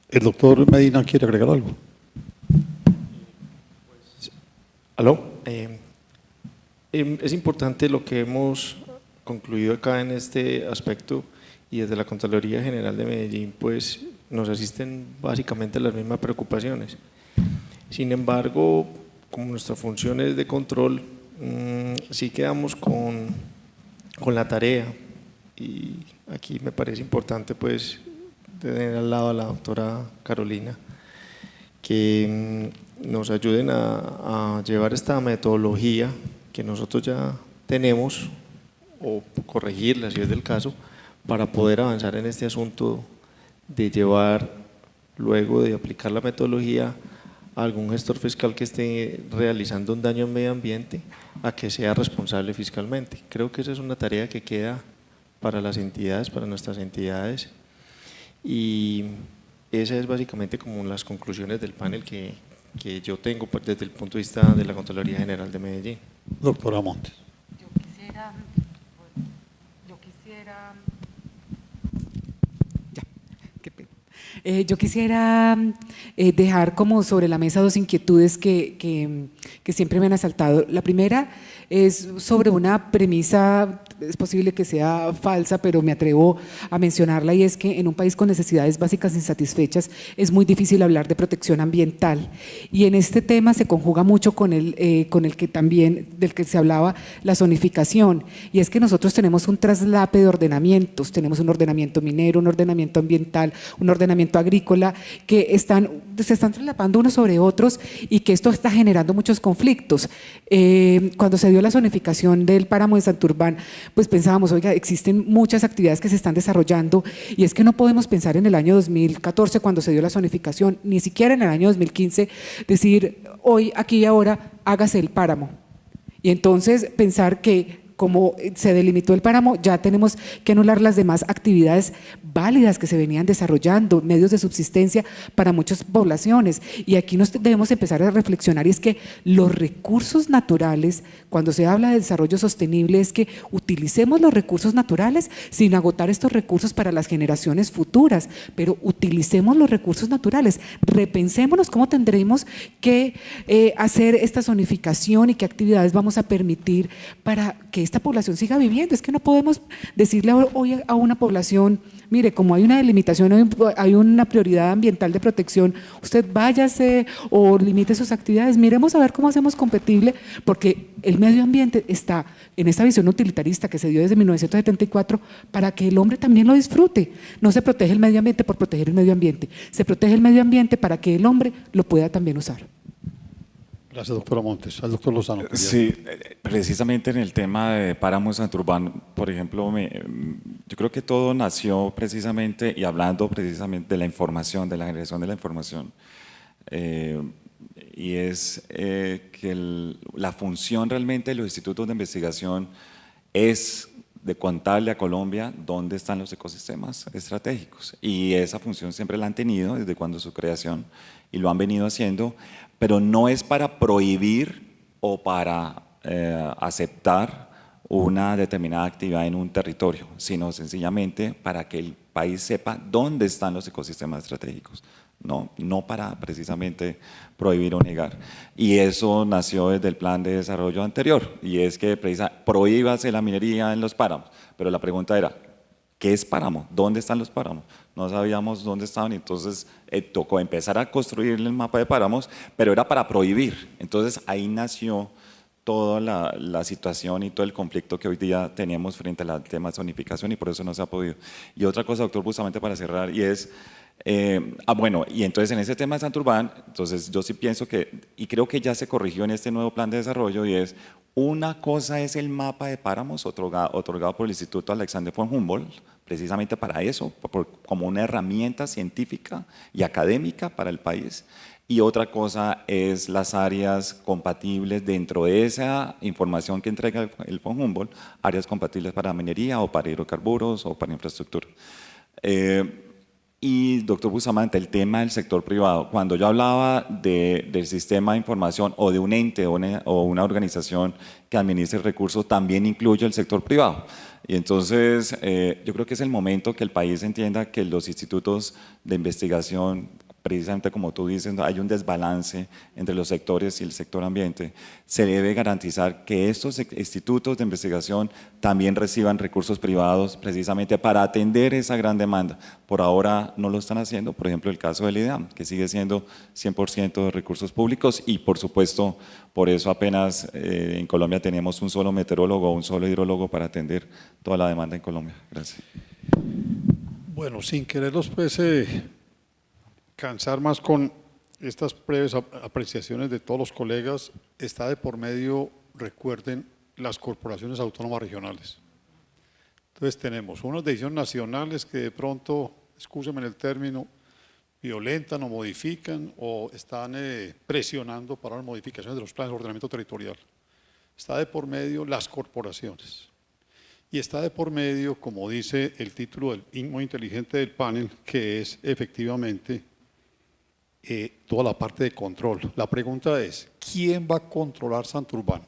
El doctor Medina quiere agregar algo. ¿Aló? Es importante lo que hemos concluido acá en este aspecto y desde la Contraloría General de Medellín pues nos asisten básicamente las mismas preocupaciones. Sin embargo, como nuestra función es de control, sí quedamos con la tarea y aquí me parece importante pues tener al lado a la doctora Carolina que nos ayuden a llevar esta metodología que nosotros ya tenemos o corregirla si es del caso para poder avanzar en este asunto de llevar luego de aplicar la metodología a algún gestor fiscal que esté realizando un daño al medio ambiente a que sea responsable fiscalmente. Creo que esa es una tarea que queda para las entidades, para nuestras entidades y esas es básicamente como las conclusiones del panel que yo tengo pues, desde el punto de vista de la Contraloría General de Medellín. Doctora Montes. Yo quisiera dejar como sobre la mesa dos inquietudes que siempre me han asaltado. La primera es sobre una premisa, es posible que sea falsa, pero me atrevo a mencionarla, y es que en un país con necesidades básicas insatisfechas es muy difícil hablar de protección ambiental, y en este tema se conjuga mucho con el que también, del que se hablaba, la zonificación, y es que nosotros tenemos un traslape de ordenamientos, tenemos un ordenamiento minero, un ordenamiento ambiental, un ordenamiento agrícola, que se están traslapando unos sobre otros y que esto está generando muchos conflictos. Cuando se dio la zonificación del páramo de Santurbán, pues pensábamos, oiga, existen muchas actividades que se están desarrollando y es que no podemos pensar en el año 2014 cuando se dio la zonificación, ni siquiera en el año 2015, decir hoy, aquí y ahora, hágase el páramo. Y entonces pensar que como se delimitó el páramo, ya tenemos que anular las demás actividades válidas que se venían desarrollando, medios de subsistencia para muchas poblaciones. Y aquí nos debemos empezar a reflexionar, y es que los recursos naturales, cuando se habla de desarrollo sostenible, es que utilicemos los recursos naturales sin agotar estos recursos para las generaciones futuras, pero utilicemos los recursos naturales, repensémonos cómo tendremos que hacer esta zonificación y qué actividades vamos a permitir para que esta población siga viviendo. Es que no podemos decirle hoy a una población, mire, como hay una delimitación, hay una prioridad ambiental de protección, usted váyase o limite sus actividades. Miremos a ver cómo hacemos compatible, porque el medio ambiente está en esta visión utilitarista que se dio desde 1974 para que el hombre también lo disfrute. No se protege el medio ambiente por proteger el medio ambiente, se protege el medio ambiente para que el hombre lo pueda también usar. Gracias, doctora Montes. Al doctor Lozano. Sí, precisamente en el tema de Páramo de Santurbán, por ejemplo, yo creo que todo nació precisamente, y hablando precisamente de la información, de la generación de la información, y es que la función realmente de los institutos de investigación es de contarle a Colombia dónde están los ecosistemas estratégicos, y esa función siempre la han tenido desde cuando su creación, y lo han venido haciendo, pero no es para prohibir o para aceptar una determinada actividad en un territorio, sino sencillamente para que el país sepa dónde están los ecosistemas estratégicos, no para precisamente prohibir o negar. Y eso nació desde el plan de desarrollo anterior, y es que prohíbase la minería en los páramos, pero la pregunta era, ¿qué es páramo? ¿Dónde están los páramos? No sabíamos dónde estaban, y entonces tocó empezar a construir el mapa de páramos, pero era para prohibir. Entonces ahí nació toda la situación y todo el conflicto que hoy día tenemos frente al tema de zonificación, y por eso no se ha podido. Y otra cosa, doctor, justamente para cerrar, y es, bueno, y entonces en ese tema de Santurbán, entonces yo sí pienso que, y creo que ya se corrigió en este nuevo plan de desarrollo, y es, una cosa es el mapa de páramos otorgado por el Instituto Alexander von Humboldt, precisamente para eso, como una herramienta científica y académica para el país, y otra cosa es las áreas compatibles dentro de esa información que entrega el von Humboldt, áreas compatibles para minería o para hidrocarburos o para infraestructura. Y, doctor Bustamante, el tema del sector privado. Cuando yo hablaba del sistema de información o de un ente o una organización que administre recursos, también incluye el sector privado. Y entonces, yo creo que es el momento que el país entienda que los institutos de investigación, precisamente como tú dices, hay un desbalance entre los sectores y el sector ambiente. Se debe garantizar que estos institutos de investigación también reciban recursos privados precisamente para atender esa gran demanda. Por ahora no lo están haciendo, por ejemplo el caso del IDEAM, que sigue siendo 100% de recursos públicos y por supuesto por eso apenas en Colombia tenemos un solo meteorólogo o un solo hidrólogo para atender toda la demanda en Colombia. Gracias. Bueno, sin quererlos pues cansar más con estas breves apreciaciones de todos los colegas, está de por medio, recuerden, las corporaciones autónomas regionales. Entonces tenemos unas decisiones nacionales que de pronto, excúsenme en el término, violentan o modifican o están presionando para las modificaciones de los planes de ordenamiento territorial. Está de por medio las corporaciones. Y está de por medio, como dice el título muy inteligente del panel, que es efectivamente toda la parte de control. La pregunta es, ¿quién va a controlar Santurbán?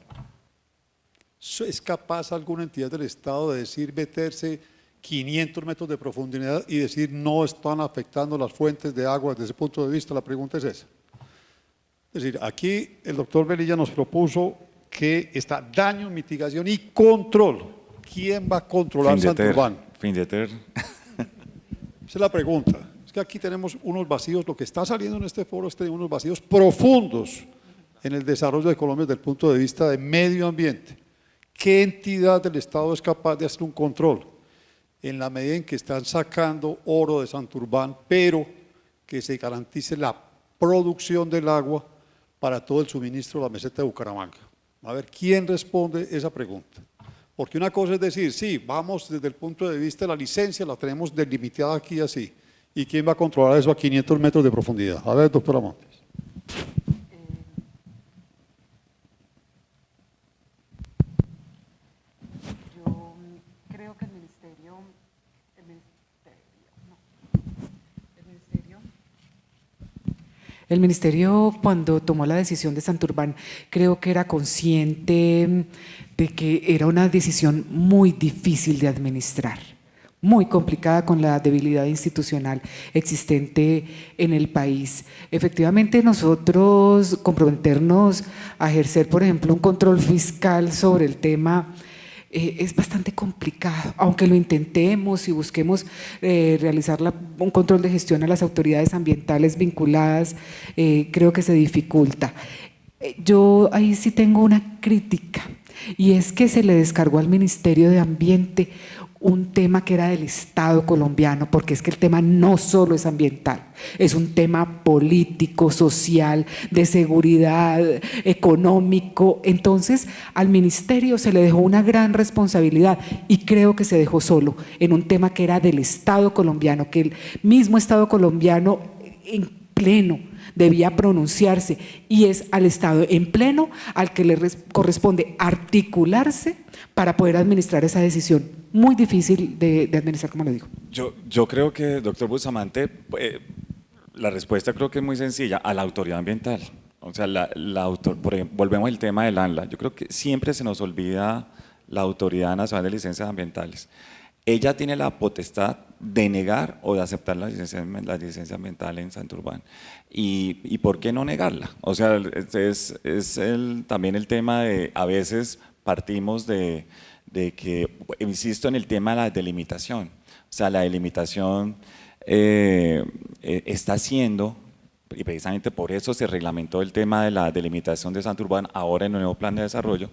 ¿Es capaz alguna entidad del Estado de decir, meterse 500 metros de profundidad y decir no están afectando las fuentes de agua desde ese punto de vista? La pregunta es esa. Es decir, aquí el doctor Velilla nos propuso que está daño, mitigación y control. ¿Quién va a controlar Santurbán? Findeter. Esa es la pregunta. Es que aquí tenemos unos vacíos, lo que está saliendo en este foro es que tenemos unos vacíos profundos en el desarrollo de Colombia desde el punto de vista de medio ambiente. ¿Qué entidad del Estado es capaz de hacer un control? En la medida en que están sacando oro de Santurbán, pero que se garantice la producción del agua para todo el suministro de la meseta de Bucaramanga. A ver, ¿quién responde esa pregunta? Porque una cosa es decir, sí, vamos desde el punto de vista de la licencia, la tenemos delimitada aquí así. ¿Y quién va a controlar eso a 500 metros de profundidad? A ver, doctora Montes. Yo creo que el ministerio cuando tomó la decisión de Santurbán, creo que era consciente de que era una decisión muy difícil de administrar, muy complicada con la debilidad institucional existente en el país. Efectivamente, nosotros comprometernos a ejercer, por ejemplo, un control fiscal sobre el tema es bastante complicado, aunque lo intentemos y busquemos realizar un control de gestión a las autoridades ambientales vinculadas, creo que se dificulta. Yo ahí sí tengo una crítica, y es que se le descargó al Ministerio de Ambiente un tema que era del Estado colombiano, porque es que el tema no solo es ambiental, es un tema político, social, de seguridad, económico. Entonces al ministerio se le dejó una gran responsabilidad y creo que se dejó solo en un tema que era del Estado colombiano, que el mismo Estado colombiano en pleno debía pronunciarse, y es al Estado en pleno al que le corresponde articularse para poder administrar esa decisión muy difícil de administrar, como le digo. Yo creo que, doctor Bustamante, la respuesta creo que es muy sencilla, a la autoridad ambiental. O sea, por ejemplo, volvemos al tema del ANLA. Yo creo que siempre se nos olvida la Autoridad Nacional de Licencias Ambientales. Ella tiene la potestad de negar o de aceptar la licencia ambiental en Santurbán. ¿Y por qué no negarla? O sea, también el tema de, a veces partimos de que, insisto en el tema de la delimitación. O sea, la delimitación está haciendo, y precisamente por eso se reglamentó el tema de la delimitación de Santurbán ahora en el nuevo plan de desarrollo,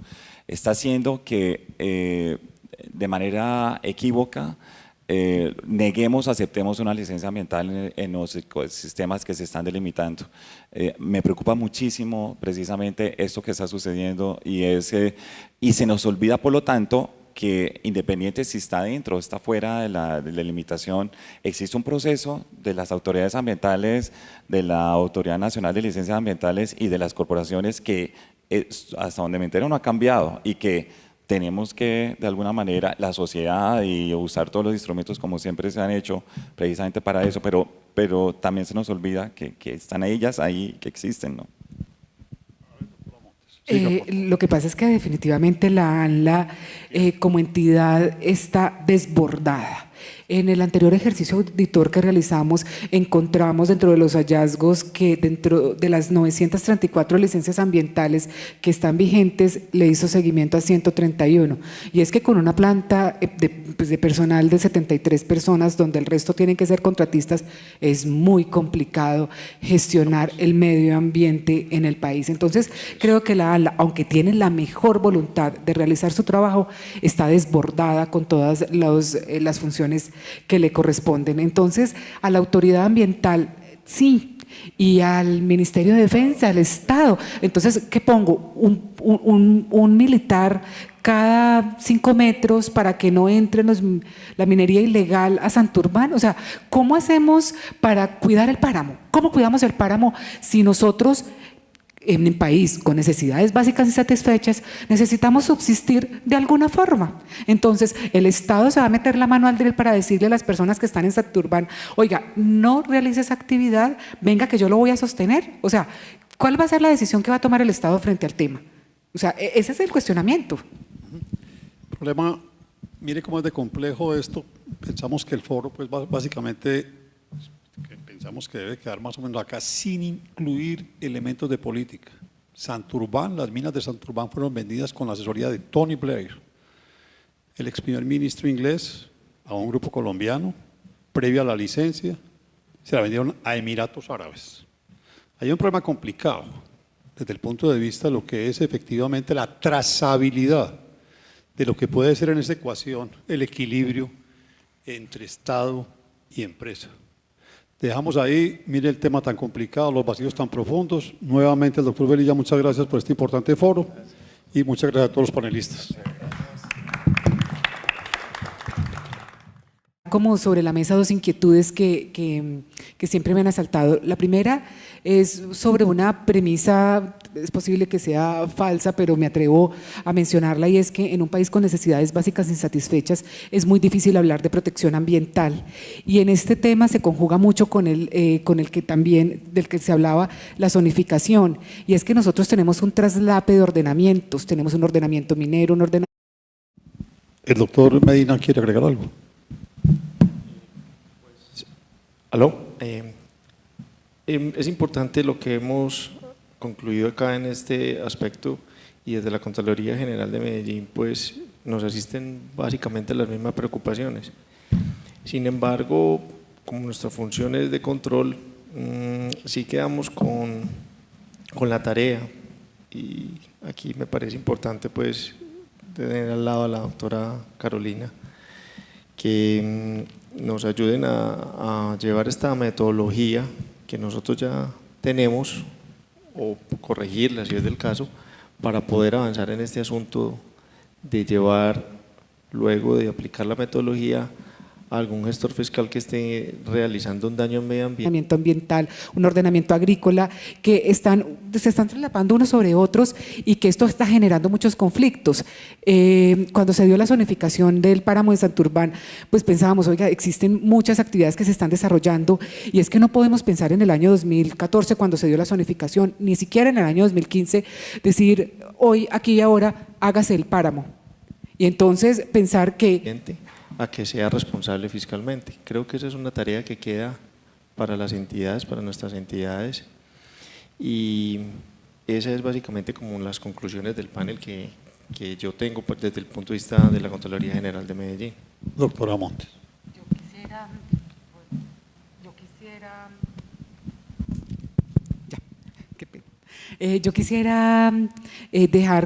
está haciendo que de manera equívoca neguemos, aceptemos una licencia ambiental en los ecosistemas que se están delimitando. Me preocupa muchísimo precisamente esto que está sucediendo, y se nos olvida, por lo tanto, que independiente si está dentro o está fuera de la delimitación, existe un proceso de las autoridades ambientales, de la Autoridad Nacional de Licencias Ambientales y de las corporaciones que hasta donde me entero no ha cambiado, y que tenemos que, de alguna manera, la sociedad y usar todos los instrumentos como siempre se han hecho precisamente para eso, pero también se nos olvida que están ellas ahí, que existen, ¿no? Lo que pasa es que definitivamente la ANLA como entidad está desbordada. En el anterior ejercicio auditor que realizamos, encontramos dentro de los hallazgos que dentro de las 934 licencias ambientales que están vigentes, le hizo seguimiento a 131. Y es que con una planta de personal de 73 personas, donde el resto tienen que ser contratistas, es muy complicado gestionar el medio ambiente en el país. Entonces, creo que la ANLA, aunque tiene la mejor voluntad de realizar su trabajo, está desbordada con todas las funciones que le corresponden. Entonces, a la autoridad ambiental, sí, y al Ministerio de Defensa, al Estado. Entonces, ¿qué pongo? Un militar cada 5 metros para que no entre la minería ilegal a Santurbán. O sea, ¿cómo hacemos para cuidar el páramo? ¿Cómo cuidamos el páramo si nosotros, en un país con necesidades básicas y satisfechas, necesitamos subsistir de alguna forma? Entonces, el Estado se va a meter la mano al drill para decirle a las personas que están en Santurbán: oiga, no realice esa actividad, venga que yo lo voy a sostener. O sea, ¿cuál va a ser la decisión que va a tomar el Estado frente al tema? O sea, ese es el cuestionamiento. El problema, mire cómo es de complejo esto. Pensamos que el foro, pues básicamente, pensamos que debe quedar más o menos acá sin incluir elementos de política. Santurbán, las minas de Santurbán fueron vendidas con la asesoría de Tony Blair, el ex primer ministro inglés, a un grupo colombiano, previo a la licencia, se la vendieron a Emiratos Árabes. Hay un problema complicado desde el punto de vista de lo que es efectivamente la trazabilidad de lo que puede ser en esa ecuación el equilibrio entre Estado y empresa. Dejamos ahí, mire el tema tan complicado, los vacíos tan profundos. Nuevamente, el doctor Velilla, muchas gracias por este importante foro y muchas gracias a todos los panelistas. Como sobre la mesa, dos inquietudes que siempre me han asaltado. La primera es sobre una premisa, es posible que sea falsa, pero me atrevo a mencionarla, y es que en un país con necesidades básicas insatisfechas es muy difícil hablar de protección ambiental. Y en este tema se conjuga mucho con el que también, del que se hablaba, la zonificación. Y es que nosotros tenemos un traslape de ordenamientos, tenemos un ordenamiento minero, un ordenamiento… El doctor Medina quiere agregar algo. ¿Aló? Es importante lo que hemos concluido acá en este aspecto, y desde la Contraloría General de Medellín pues nos asisten básicamente las mismas preocupaciones. Sin embargo, como nuestra función es de control, sí quedamos con la tarea, y aquí me parece importante pues tener al lado a la doctora Carolina, que nos ayuden a llevar esta metodología que nosotros ya tenemos, o corregirla si es del caso, para poder avanzar en este asunto de llevar, luego de aplicar la metodología, a algún gestor fiscal que esté realizando un daño al medio ambiente. Ordenamiento ambiental, un ordenamiento agrícola, que se están traslapando unos sobre otros, y que esto está generando muchos conflictos. Cuando se dio la zonificación del páramo de Santurbán, pues pensábamos, oiga, existen muchas actividades que se están desarrollando, y es que no podemos pensar en el año 2014, cuando se dio la zonificación, ni siquiera en el año 2015, decir hoy, aquí y ahora, hágase el páramo. Y entonces pensar que… a que sea responsable fiscalmente. Creo que esa es una tarea que queda para las entidades, para nuestras entidades, y esa es básicamente como las conclusiones del panel que yo tengo pues, desde el punto de vista de la Contraloría General de Medellín. Doctora Montes. Yo quisiera dejar